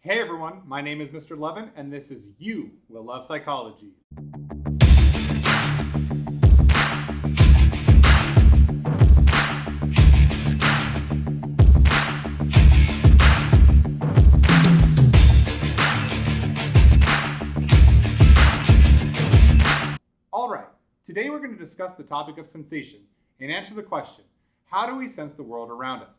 Hey everyone, my name is Mr. Levin, and this is You Will Love Psychology. Alright, today we're going to discuss the topic of sensation and answer the question, how do we sense the world around us?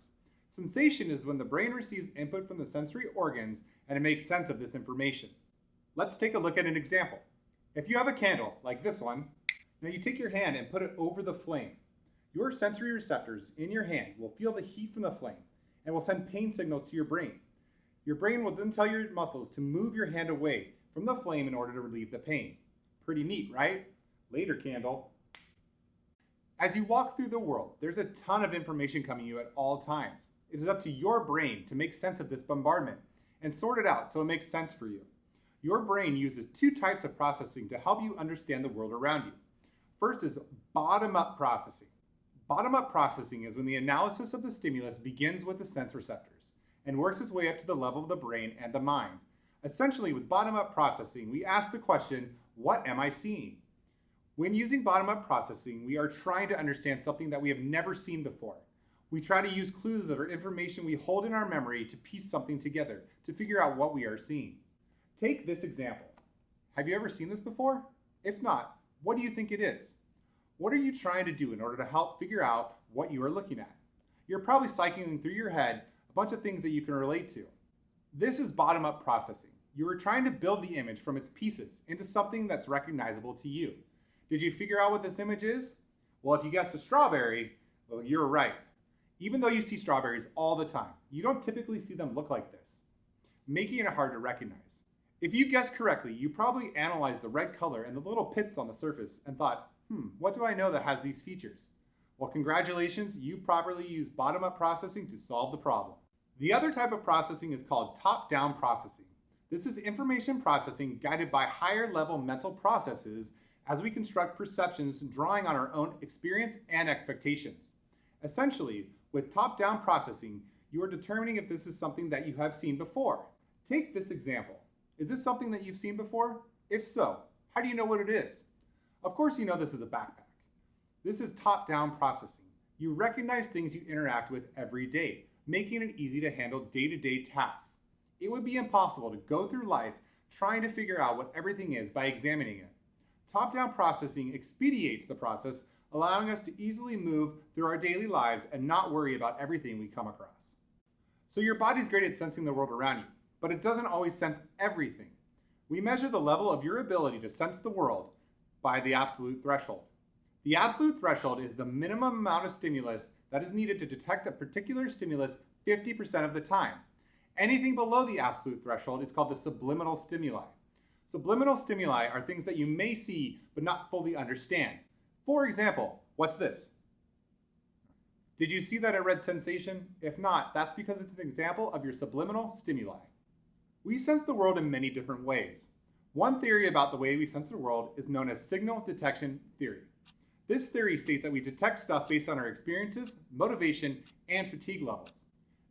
Sensation is when the brain receives input from the sensory organs and it makes sense of this information. Let's take a look at an example. If you have a candle, like this one, now you take your hand and put it over the flame. Your sensory receptors in your hand will feel the heat from the flame and will send pain signals to your brain. Your brain will then tell your muscles to move your hand away from the flame in order to relieve the pain. Pretty neat, right? Later, candle. As you walk through the world, there's a ton of information coming to you at all times. It is up to your brain to make sense of this bombardment and sort it out so it makes sense for you. Your brain uses two types of processing to help you understand the world around you. First is bottom-up processing. Bottom-up processing is when the analysis of the stimulus begins with the sense receptors and works its way up to the level of the brain and the mind. Essentially, with bottom-up processing, we ask the question, what am I seeing? When using bottom-up processing, we are trying to understand something that we have never seen before. We try to use clues or information we hold in our memory to piece something together to figure out what we are seeing. Take this example. Have you ever seen this before? If not, what do you think it is? What are you trying to do in order to help figure out what you are looking at? You're probably cycling through your head a bunch of things that you can relate to. This is bottom-up processing. You are trying to build the image from its pieces into something that's recognizable to you. Did you figure out what this image is? Well, if you guessed a strawberry, well, you're right. Even though you see strawberries all the time, you don't typically see them look like this, making it hard to recognize. If you guessed correctly, you probably analyzed the red color and the little pits on the surface and thought, what do I know that has these features? Well, congratulations, you properly used bottom-up processing to solve the problem. The other type of processing is called top-down processing. This is information processing guided by higher-level mental processes as we construct perceptions drawing on our own experience and expectations. Essentially, with top-down processing, you are determining if this is something that you have seen before. Take this example. Is this something that you've seen before? If so, how do you know what it is? Of course you know this is a backpack. This is top-down processing. You recognize things you interact with every day, making it easy to handle day-to-day tasks. It would be impossible to go through life trying to figure out what everything is by examining it. Top-down processing expedites the process, allowing us to easily move through our daily lives and not worry about everything we come across. So your body's great at sensing the world around you, but it doesn't always sense everything. We measure the level of your ability to sense the world by the absolute threshold. The absolute threshold is the minimum amount of stimulus that is needed to detect a particular stimulus 50% of the time. Anything below the absolute threshold is called the subliminal stimuli. Subliminal stimuli are things that you may see but not fully understand. For example, what's this? Did you see that it read sensation? If not, that's because it's an example of your subliminal stimuli. We sense the world in many different ways. One theory about the way we sense the world is known as signal detection theory. This theory states that we detect stuff based on our experiences, motivation, and fatigue levels.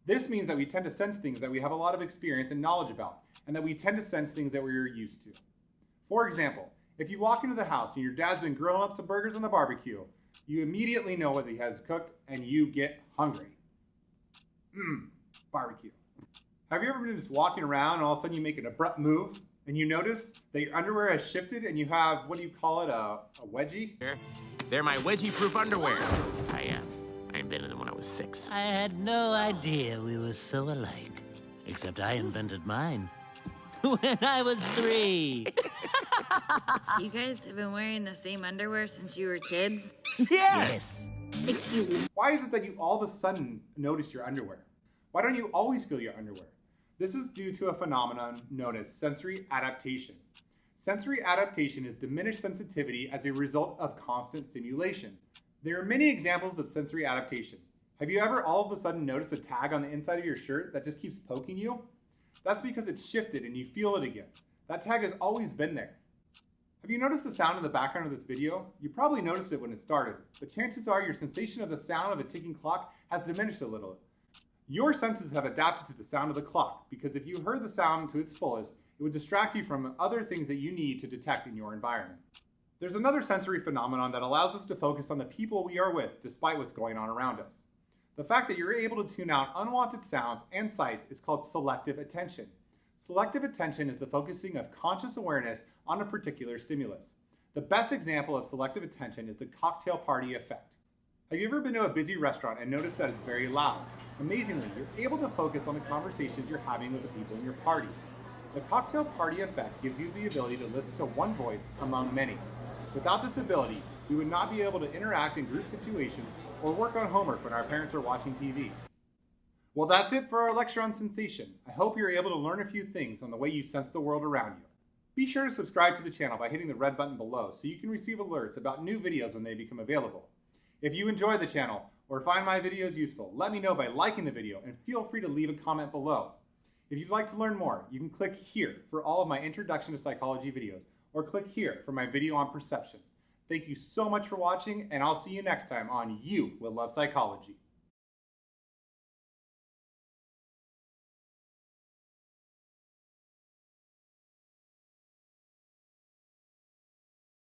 This means that we tend to sense things that we have a lot of experience and knowledge about, and that we tend to sense things that we're used to. For example, if you walk into the house and your dad's been grilling up some burgers on the barbecue, you immediately know what he has cooked and you get hungry. Barbecue. Have you ever been just walking around and all of a sudden you make an abrupt move and you notice that your underwear has shifted and you have, what do you call it, a wedgie? They're my wedgie-proof underwear. I invented them when I was 6. I had no idea we were so alike. Except I invented mine when I was 3. You guys have been wearing the same underwear since you were kids? Yes. Excuse me. Why is it that you all of a sudden notice your underwear? Why don't you always feel your underwear? This is due to a phenomenon known as sensory adaptation. Sensory adaptation is diminished sensitivity as a result of constant stimulation. There are many examples of sensory adaptation. Have you ever all of a sudden noticed a tag on the inside of your shirt that just keeps poking you? That's because it's shifted and you feel it again. That tag has always been there. Have you noticed the sound in the background of this video? You probably noticed it when it started, but chances are your sensation of the sound of a ticking clock has diminished a little. Your senses have adapted to the sound of the clock because if you heard the sound to its fullest, it would distract you from other things that you need to detect in your environment. There's another sensory phenomenon that allows us to focus on the people we are with despite what's going on around us. The fact that you're able to tune out unwanted sounds and sights is called selective attention. Selective attention is the focusing of conscious awareness on a particular stimulus. The best example of selective attention is the cocktail party effect. Have you ever been to a busy restaurant and noticed that it's very loud? Amazingly, you're able to focus on the conversations you're having with the people in your party. The cocktail party effect gives you the ability to listen to one voice among many. Without this ability, we would not be able to interact in group situations or work on homework when our parents are watching TV. Well, that's it for our lecture on sensation. I hope you're able to learn a few things on the way you sense the world around you. Be sure to subscribe to the channel by hitting the red button below so you can receive alerts about new videos when they become available. If you enjoy the channel or find my videos useful, let me know by liking the video and feel free to leave a comment below. If you'd like to learn more, you can click here for all of my Introduction to Psychology videos, or click here for my video on perception. Thank you so much for watching, and I'll see you next time on You Will Love Psychology.